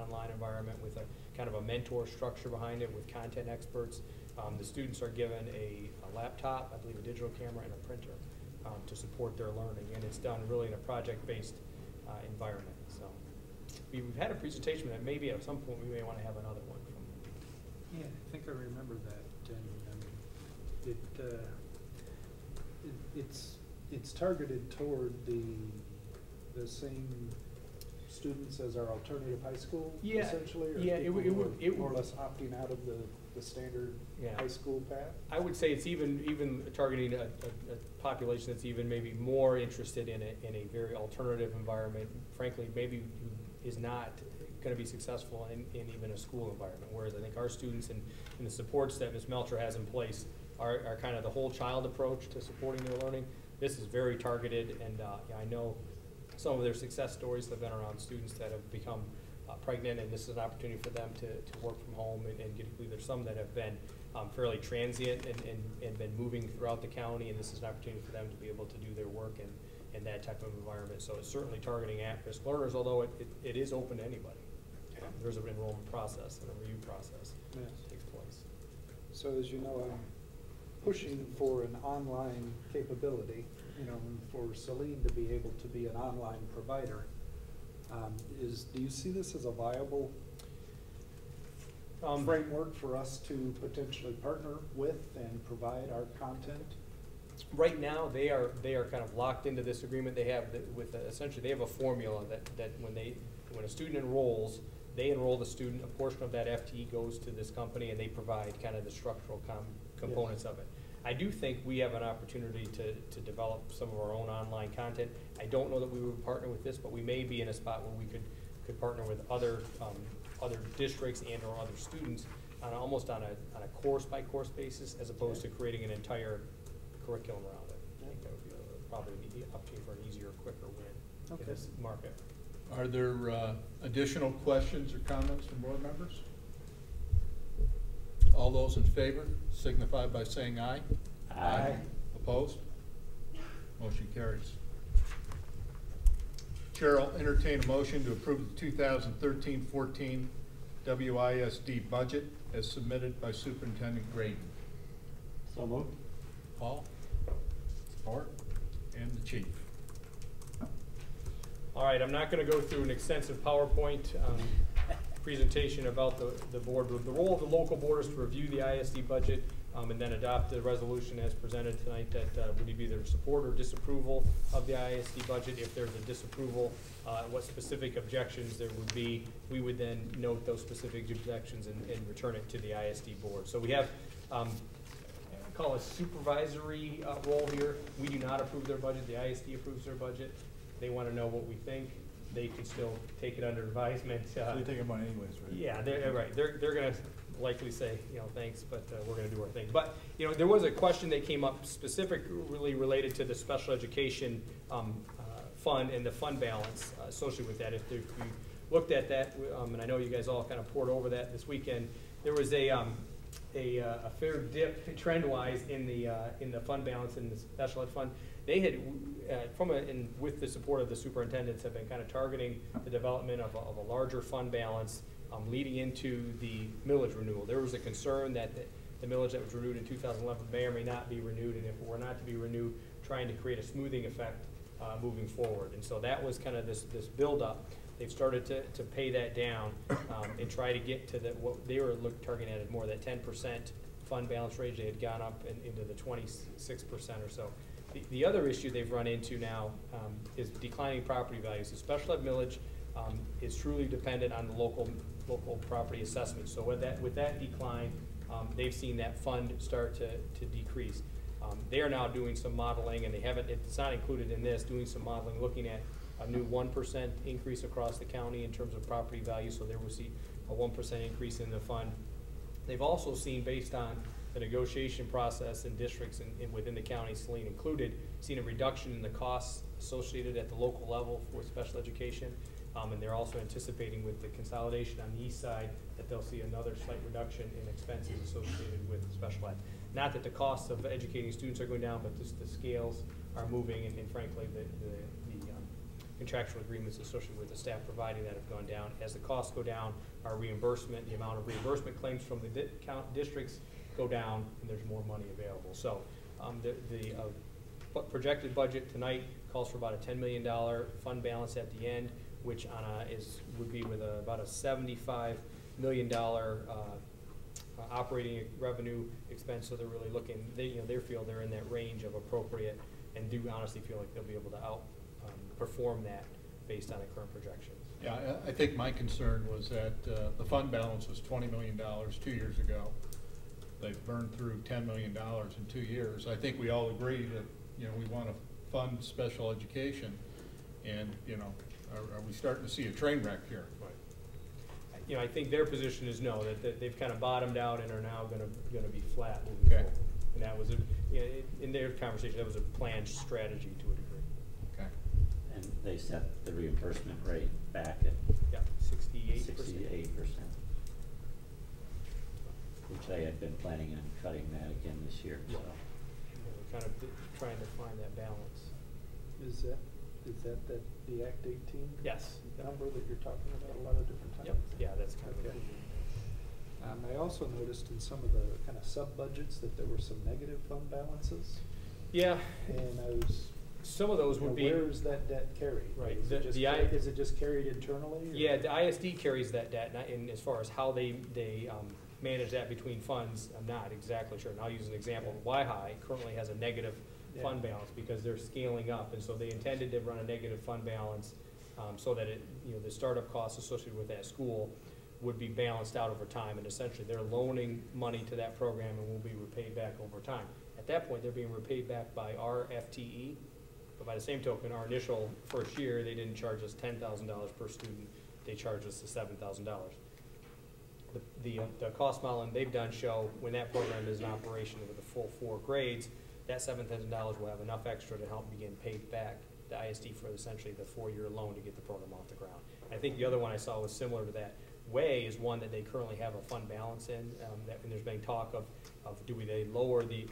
S2: online environment with a kind of a mentor structure behind it with content experts. The students are given a laptop, I believe a digital camera, and a printer to support their learning, and it's done really in a project-based environment. So we've had a presentation that maybe at some point we may want to have another one.
S4: Yeah, I think I remember that, and it's targeted toward the same students as our alternative high school, essentially, or
S2: yeah, it
S4: more or less opting out of the standard high school path.
S2: I would say it's even targeting a population that's even maybe more interested in a very alternative environment. Frankly, maybe who is not going to be successful in even a school environment. Whereas I think our students and the supports that Ms. Melcher has in place are kind of the whole child approach to supporting their learning. This is very targeted, and I know some of their success stories have been around students that have become pregnant, and this is an opportunity for them to work from home and get leave. There's some that have been fairly transient and been moving throughout the county, and this is an opportunity for them to be able to do their work in that type of environment. So it's certainly targeting at-risk learners, although it is open to anybody. There's an enrollment process and a review process that takes place.
S4: So as you know, I'm pushing for an online capability, for Saline to be able to be an online provider. Do you see this as a viable framework for us to potentially partner with and provide our content?
S2: Right now, they are kind of locked into this agreement. They have essentially they have a formula that when a student enrolls, they enroll the student. A portion of that FTE goes to this company, and they provide kind of the structural components of it. I do think we have an opportunity to develop some of our own online content. I don't know that we would partner with this, but we may be in a spot where we could partner with other districts and or other students almost on a course by course basis, as opposed to creating an entire curriculum around it. I think that would be probably the opportunity for an easier, quicker win in this market.
S1: Are there additional questions or comments from board members? All those in favor signify by saying aye.
S12: Aye.
S1: Opposed? Motion carries. Chair will entertain a motion to approve the 2013-14 WISD budget as submitted by Superintendent Graydon.
S12: So moved.
S1: Paul?
S6: Support.
S1: And the chief.
S2: All right, I'm not going to go through an extensive PowerPoint presentation about the board. The role of the local board is to review the ISD budget and then adopt the resolution as presented tonight that would either support or disapproval of the ISD budget. If there's a disapproval, what specific objections there would be, we would then note those specific objections and return it to the ISD board. So we have call a supervisory role here. We do not approve their budget. The ISD approves their budget. They want to know what we think. They can still take it under advisement.
S3: So they take your money anyways, right?
S2: Yeah, they're right. They're going to likely say, you know, thanks, but we're going to do our thing. But you know, there was a question that came up specifically related to the special education fund and the fund balance associated with that. If you looked at that, and I know you guys all kind of poured over that this weekend, there was a fair dip trend-wise in the fund balance in the special ed fund. They had, and with the support of the superintendents, have been kind of targeting the development of a larger fund balance leading into the millage renewal. There was a concern that the millage that was renewed in 2011 may or may not be renewed, and if it were not to be renewed, trying to create a smoothing effect moving forward. And so that was kind of this build-up. They've started to pay that down and try to get to what they were targeting at more that 10% fund balance range. They had gone up into the 26% or so. The other issue they've run into now is declining property values. The special ed millage is truly dependent on the local property assessment. So with that decline, they've seen that fund start to decrease. They are now doing some modeling, and it's not included in this, doing some modeling, looking at a new 1% increase across the county in terms of property value, so there will see a 1% increase in the fund. They've also seen, based on the negotiation process in districts and within the county, Saline included, seen a reduction in the costs associated at the local level for special education. And they're also anticipating with the consolidation on the east side that they'll see another slight reduction in expenses associated with special ed. Not that the costs of educating students are going down, but just the scales are moving, and frankly, the contractual agreements associated with the staff providing that have gone down. As the costs go down, our reimbursement, the amount of reimbursement claims from the districts go down, and there's more money available. So the projected budget tonight calls for about a $10 million fund balance at the end, which would be with about a $75 million operating revenue expense. So they're really looking. They feel they're in that range of appropriate, and do honestly feel like they'll be able to outperform that based on the current projections.
S1: Yeah, I think my concern was that the fund balance was $20 million 2 years ago. They've burned through $10 million in 2 years. I think we all agree that we want to fund special education, and are we starting to see a train wreck here?
S2: Right. I think their position is no, that they've kind of bottomed out and are now going to be flat moving forward. And that was in their conversation, that was a planned strategy to a degree.
S1: Okay.
S12: And they set the reimbursement rate back at
S2: 68%.
S12: Which they had been planning on cutting that again this year.
S2: Yeah.
S12: So.
S2: We're kind of trying to find that balance.
S4: Is that the Act 18
S2: yes.
S4: number that you're talking about a lot of different times?
S2: Yep. Yeah, that's kind of
S4: okay. I also noticed in some of the kind of sub-budgets that there were some negative fund balances.
S2: Yeah.
S4: And I was...
S2: Some of those would be...
S4: Where is that debt carried?
S2: Right.
S4: Is it just carried internally? Or? Yeah,
S2: the ISD carries that debt, and as far as how they manage that between funds, I'm not exactly sure. And I'll use an example. Y-High currently has a negative fund balance because they're scaling up, and so they intended to run a negative fund balance so that the startup costs associated with that school would be balanced out over time, and essentially they're loaning money to that program and will be repaid back over time. At that point, they're being repaid back by our FTE, but by the same token, our initial first year, they didn't charge us $10,000 per student. They charged us the $7,000. The cost modeling they've done show when that program is in operation with the full 4 grades, that $7,000 will have enough extra to help begin paying back the ISD for essentially the 4-year loan to get the program off the ground. I think the other one I saw was similar to that. Way is one that they currently have a fund balance in, and there's been talk of do they lower the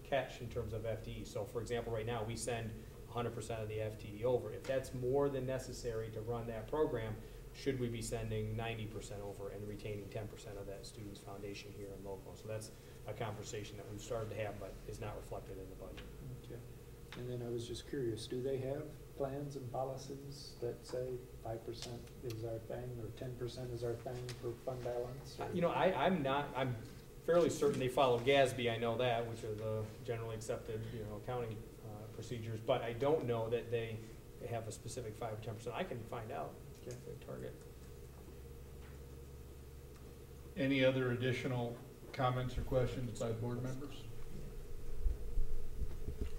S2: catch in terms of FTE. So for example, right now we send 100% of the FTE over. If that's more than necessary to run that program, should we be sending 90% over and retaining 10% of that student's foundation here in local? So that's a conversation that we've started to have, but is not reflected in the budget.
S4: Okay. And then I was just curious, do they have plans and policies that say 5% is our thing or 10% is our thing for fund balance? Or?
S2: You know, I'm fairly certain they follow GASB, I know that, which are the generally accepted, you know, accounting procedures, but I don't know that they have a specific 5 or 10%. I can find out if they target.
S1: Any other additional comments or questions by board members?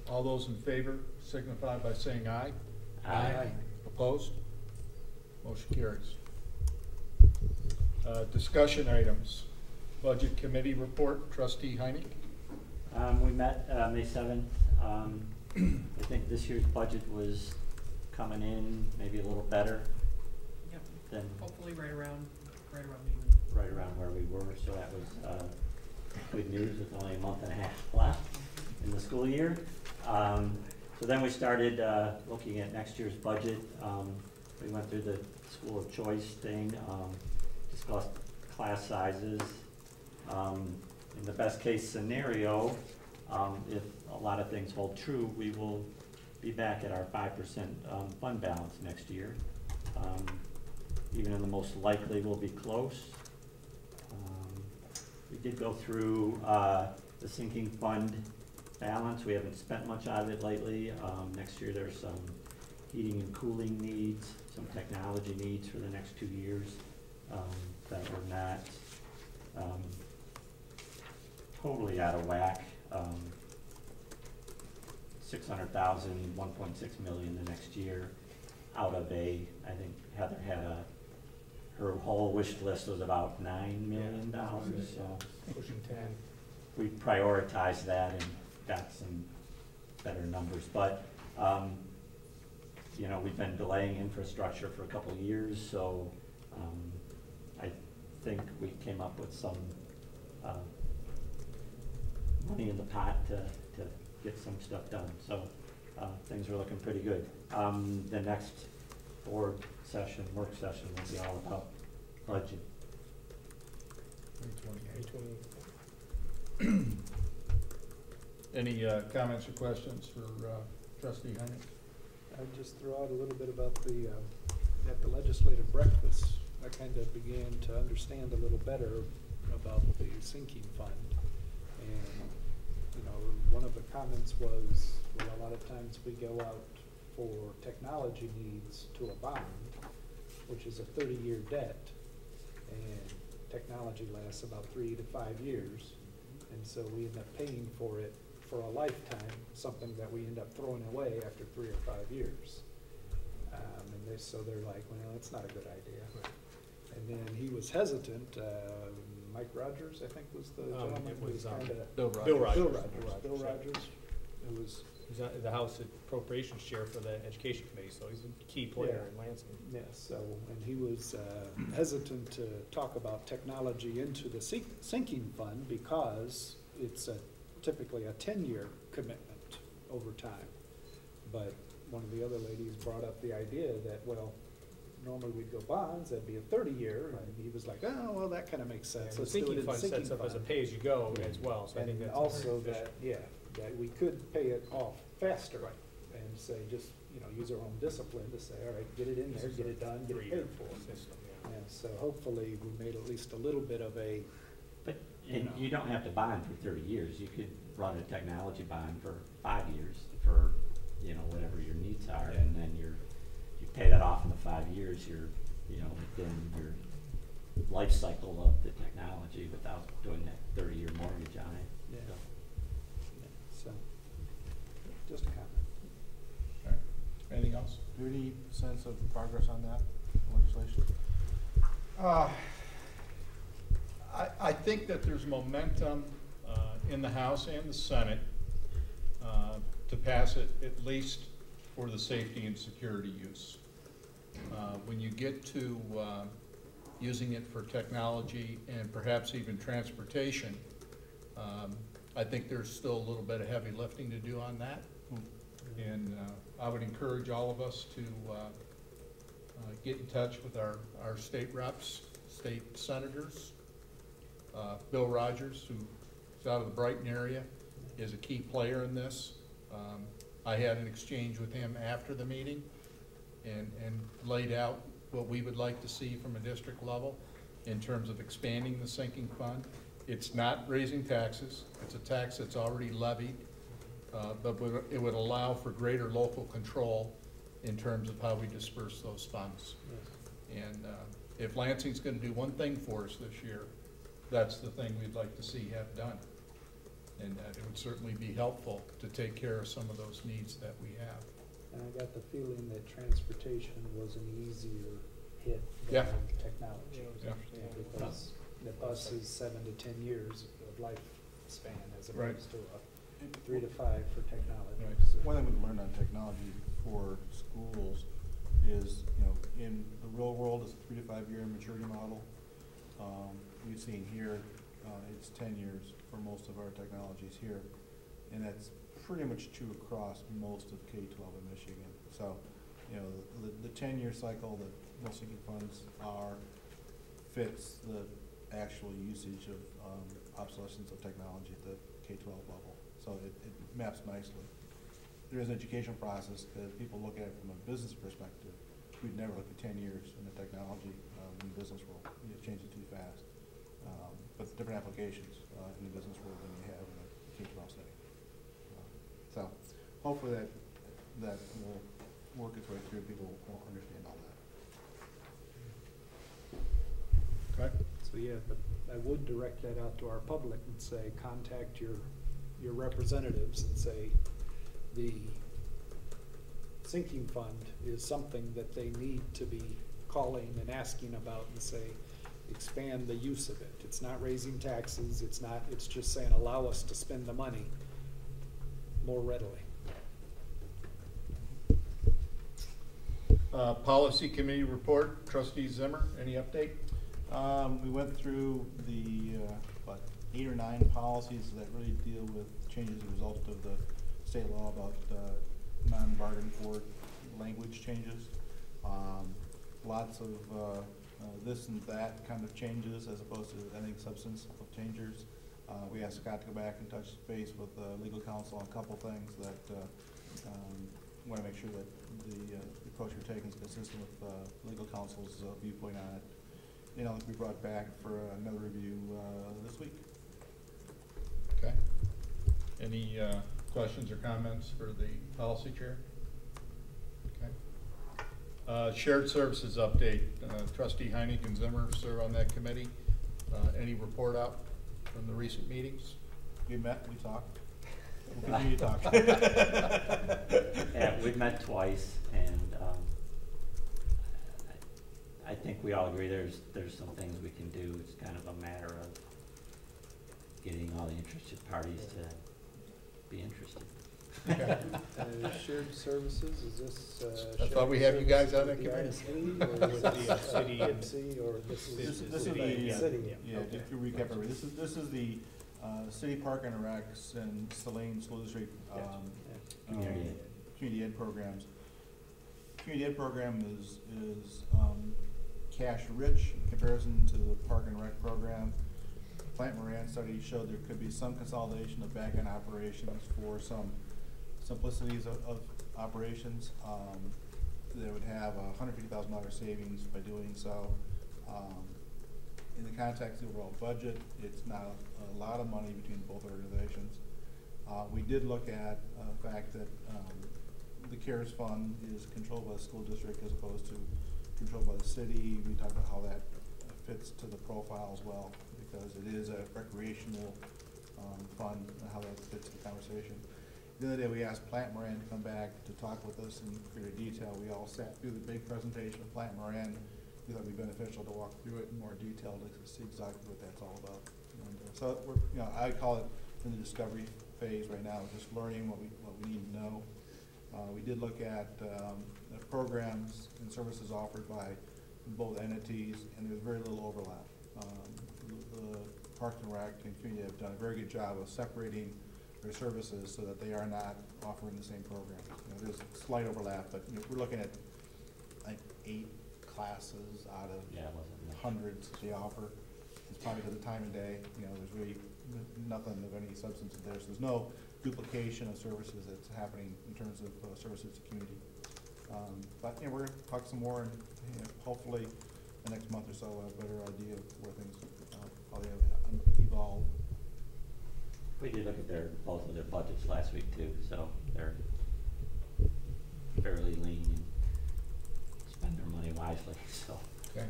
S1: All those in favor signify by saying aye.
S12: Aye.
S1: Opposed? Motion carries. Discussion items. Budget committee report, trustee Heineck.
S12: We met May 7th. I think this year's budget was coming in maybe a little better.
S14: Yep.
S12: Than
S14: hopefully right around
S12: where we were. So that was good news with only a month and a half left in the school year. So then we started looking at next year's budget. We went through the school of choice thing, discussed class sizes. In the best case scenario, if a lot of things hold true, we will be back at our 5% fund balance next year. Even in the most likely, we'll be close. We did go through the sinking fund balance. We haven't spent much out of it lately. Next year there's some heating and cooling needs, some technology needs for the next 2 years that were not totally out of whack. 600,000, 1.6 million the next year out of I think Heather had her whole wish list was about $9 million. So
S2: pushing 10.
S12: We prioritized that and got some better numbers. But, you know, we've been delaying infrastructure for a couple of years, so I think we came up with some money in the pot to get some stuff done. So things are looking pretty good. The next board session, work session, will be all about budget.
S1: Any comments or questions for trustee Heineck?
S4: I'd just throw out a little bit about at the legislative breakfast. I kind of began to understand a little better about the sinking fund. And, you know, one of the comments was, well, a lot of times we go out for technology needs to a bond, which is a 30-year debt. And technology lasts about 3 to 5 years. And so we end up paying for it for a lifetime, something that we end up throwing away after 3 or 5 years. And so they're like, well, that's not a good idea. And then he was hesitant. Mike Rogers, I think, was the gentleman.
S2: It was
S1: Bill Rogers.
S4: Bill Rogers. It was.
S2: He's the House Appropriations Chair for the Education Committee, so he's a key player in Lansing.
S4: Yes, so, and he was hesitant to talk about technology into the sinking fund because it's typically a 10-year commitment over time. But one of the other ladies brought up the idea that, well, normally we'd go bonds, that'd be a 30-year, and he was like, oh, well, that kind of makes sense.
S2: The sinking fund sets up as a pay-as-you-go as well, so I think that's
S4: also that we could pay it off faster, and say, just, you know, use our own discipline to say, all right, get it in there, get it done, get it paid for. And so hopefully we made at least a little bit of a.
S12: But you don't have to bond for 30 years. You could run a technology bond for 5 years for, you know, whatever your needs are, and then you pay that off in the 5 years. You're, you know, within your life cycle of the technology without doing that 30-year mortgage on it.
S4: Yeah. So, just a comment.
S1: All right. Anything else?
S3: Do you have any sense of progress on that legislation?
S1: I think that there's momentum in the House and the Senate to pass it, at least for the safety and security use. When you get to using it for technology and perhaps even transportation, I think there's still a little bit of heavy lifting to do on that. And I would encourage all of us to get in touch with our state reps, state senators. Bill Rogers, who's out of the Brighton area, is a key player in this. I had an exchange with him after the meeting and laid out what we would like to see from a district level in terms of expanding the sinking fund. It's not raising taxes. It's a tax that's already levied, but it would allow for greater local control in terms of how we disperse those funds. Yes. And if Lansing's going to do one thing for us this year, that's the thing we'd like to see have done. And it would certainly be helpful to take care of some of those needs that we have.
S4: And I got the feeling that transportation was an easier hit than technology.
S2: Yeah.
S4: Because the bus is 7 to 10 years of lifespan as opposed to a 3 to 5 for technology.
S1: Right.
S4: So
S3: One thing we've learned on technology for schools is, in the real world, it's a 3 to 5 year maturity model. We've seen here, it's 10 years for most of our technologies here, and that's pretty much true across most of K-12 in Michigan. So, the 10-year cycle that most sinking funds are fits the actual usage of obsolescence of technology at the K-12 level. So it maps nicely. There is an educational process that people look at it from a business perspective. We'd never look at 10 years in the technology in the business world. You change it too fast. But different applications in the business world than you have in the K-12 setting. So hopefully that will work its way through. People will understand all that.
S1: Okay.
S4: So yeah, but I would direct that out to our public and say, contact your representatives and say, the sinking fund is something that they need to be calling and asking about, and say, expand the use of it. It's not raising taxes, it's just saying allow us to spend the money more readily.
S1: Policy committee report, Trustee Zimmer, any update?
S3: We went through the about 8 or 9 policies that really deal with changes as a result of the state law about non-bargain for language changes. Lots of this and that kind of changes as opposed to any substance of changes. We asked Scott to go back and touch base with legal counsel on a couple things that want to make sure that the approach we're taking is consistent with legal counsel's viewpoint on it. It'll be brought back for another review this week.
S1: Okay. Any questions or comments for the policy chair? Okay. Shared services update. Trustee Heineck and Zimmer serve on that committee. Any report out from the recent meetings?
S3: We met, we talked. We'll continue to talk.
S12: Yeah, we've met twice, and I think we all agree there's some things we can do. It's kind of a matter of getting all the interested parties to be interested.
S1: Okay.
S4: Shared services, is this?
S1: I thought we have you guys on that committee.
S2: City and
S4: MC, or this is
S3: This is
S4: city?
S3: the
S4: City.
S3: yeah. Just to recap everything, this is the City Park and Recs and Saline School District community ed programs. Community ed program is cash rich in comparison to the Park and Rec program. Plant Moran study showed there could be some consolidation of back-end operations for some simplicities of operations. They would have a $150,000 savings by doing so. In the context of the overall budget, it's not a lot of money between both organizations. We did look at the fact that the CARES fund is controlled by the school district as opposed to controlled by the city. We talked about how that fits to the profile as well, because it is a recreational fund and how that fits the conversation. The other day we asked Plant Moran to come back to talk with us in greater detail. We all sat through the big presentation of Plant Moran. We thought it would be beneficial to walk through it in more detail to see exactly what that's all about. And, so we're, I call it in the discovery phase right now, just learning what we need to know. We did look at the programs and services offered by both entities, and there's very little overlap. The Parks and Rec and community have done a very good job of separating their services so that they are not offering the same program. There's slight overlap, but we're looking at like 8 classes out of
S12: Yeah, it wasn't much.
S3: hundreds they offer. It's probably because of the time of day, you know, there's really nothing of any substance in there, so there's no duplication of services that's happening in terms of services to community. But, you know, we're gonna talk some more, and you know, hopefully the next month or so we'll have a better idea of where things, how they have evolved.
S12: We did look at both of their budgets last week too, so they're fairly lean and spend their money wisely, so.
S1: Okay.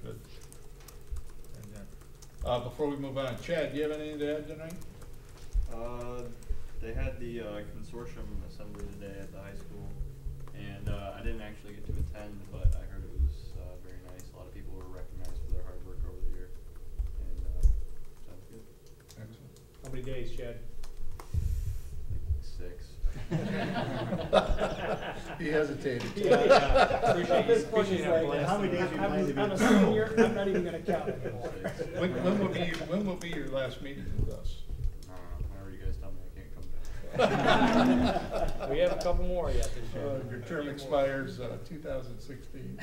S1: Good. And, before we move on, Chad, do you have anything to add tonight?
S15: They had the consortium assembly today at the high school, and I didn't actually get to attend, but I heard it was very nice. A lot of people were recognized for their hard work over the year, and sounds good.
S2: Excellent. How many days, Chad?
S15: Like 6.
S1: He hesitated.
S2: Yeah. Appreciate that.
S3: How many days you plan to be?
S4: I'm a senior, I'm not even gonna count anymore.
S1: When will be your last meeting with us?
S15: Whenever you guys tell me I can't come back.
S2: We have a couple more yet this year.
S1: Your term expires 2016.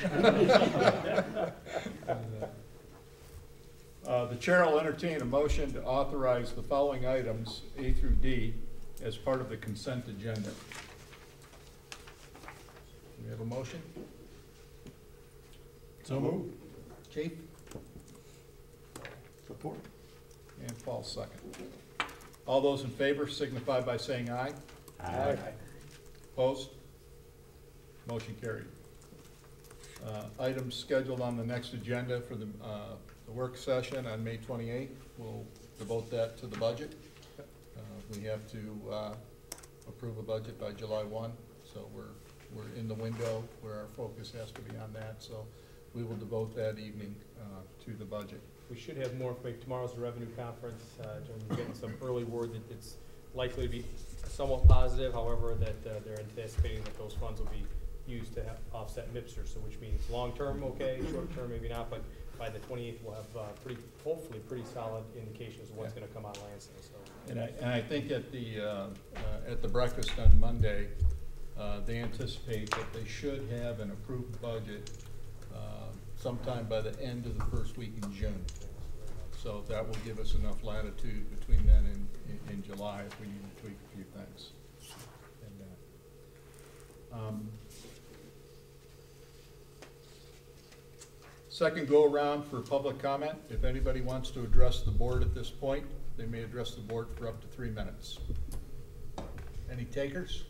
S1: The chair will entertain a motion to authorize the following items, A through D, as part of the consent agenda. Do we have a motion?
S6: So moved.
S1: Chief?
S6: Support.
S1: And Paul second. All those in favor signify by saying aye.
S12: Aye.
S1: Opposed? Motion carried. Items scheduled on the next agenda for the work session on May 28th. We'll devote that to the budget. We have to approve a budget by July 1, so we're in the window where our focus has to be on that. So we will devote that evening to the budget.
S2: We should have more information. Tomorrow's the revenue conference. We're getting some early word that it's likely to be somewhat positive. However, that they're anticipating that those funds will be used to offset MIPSR, so which means long-term okay, short-term maybe not, but by the 28th we'll have hopefully pretty solid indications of what's going to come out of Lansing. So.
S1: And I think at the breakfast on Monday, they anticipate that they should have an approved budget sometime by the end of the first week in June. So that will give us enough latitude between then and July if we need to tweak a few things. And, second go around for public comment. If anybody wants to address the board at this point, they may address the board for up to 3 minutes. Any takers?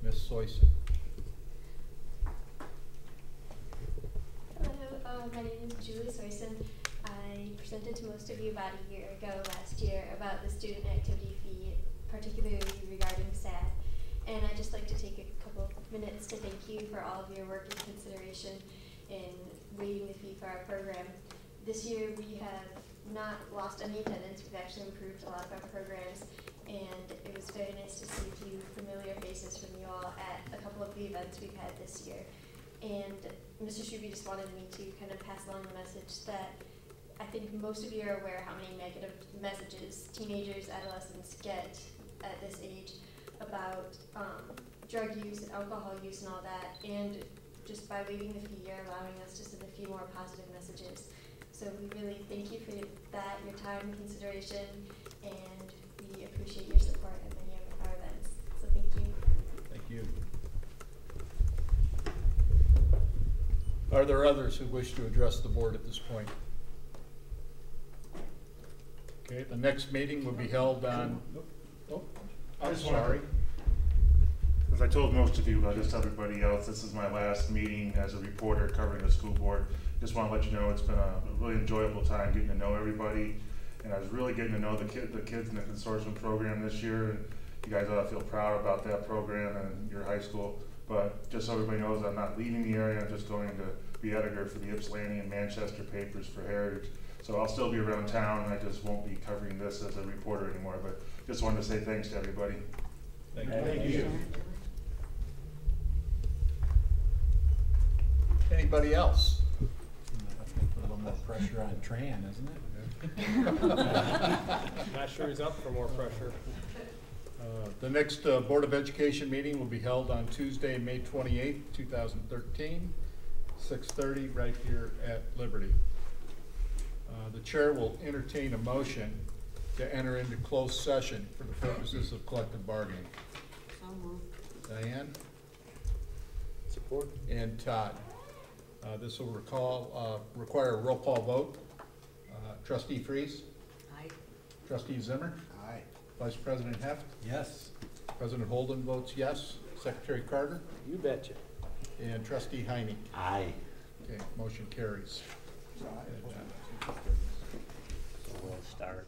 S1: Ms. Soyson.
S16: Hello, my name is Julie Soyson. I presented to most of you about a year ago last year about the student activity fee, particularly regarding SAD. And I'd just like to take a couple minutes to thank you for all of your work and consideration in waiving the fee for our program. This year we have not lost any attendance. We've actually improved a lot of our programs, and it was very nice to see a few familiar faces from you all at a couple of the events we've had this year. And Mr. Shuby just wanted me to kind of pass along the message that I think most of you are aware how many negative messages teenagers, adolescents get at this age about drug use and alcohol use and all that, and just by waiving the fee, you're allowing us to send a few more positive messages. So we really thank you for that, your time and consideration, and we appreciate your support at many of our events. So thank you.
S1: Thank you. Are there others who wish to address the board at this point? Okay, the next meeting will be held on, I'm sorry.
S17: As I told most of you, but just everybody else, this is my last meeting as a reporter covering the school board. Just want to let you know it's been a really enjoyable time getting to know everybody, and I was really getting to know the kids in the consortium program this year. And you guys ought to feel proud about that program and your high school. But just so everybody knows, I'm not leaving the area. I'm just going to be editor for the Ypsilanti and Manchester papers for Heritage. So I'll still be around town. I just won't be covering this as a reporter anymore. But just wanted to say thanks to everybody.
S1: Thank you. Thank you. Anybody else?
S6: That's going to put a little more pressure on Tran, isn't it?
S2: Not sure he's up for more pressure.
S1: The next Board of Education meeting will be held on Tuesday, May 28th, 2013, 6:30, right here at Liberty. The chair will entertain a motion to enter into closed session for the purposes of collective bargaining.
S13: So moved.
S1: Diane?
S4: Support.
S1: And Todd. This will require a roll call vote. Trustee Freeze?
S13: Aye.
S1: Trustee Zimmer?
S3: Aye.
S1: Vice President Heft?
S6: Yes.
S1: President Holden votes yes. Secretary Carter?
S4: You betcha.
S1: And Trustee Heine?
S12: Aye.
S1: Okay, motion carries.
S12: So we'll start.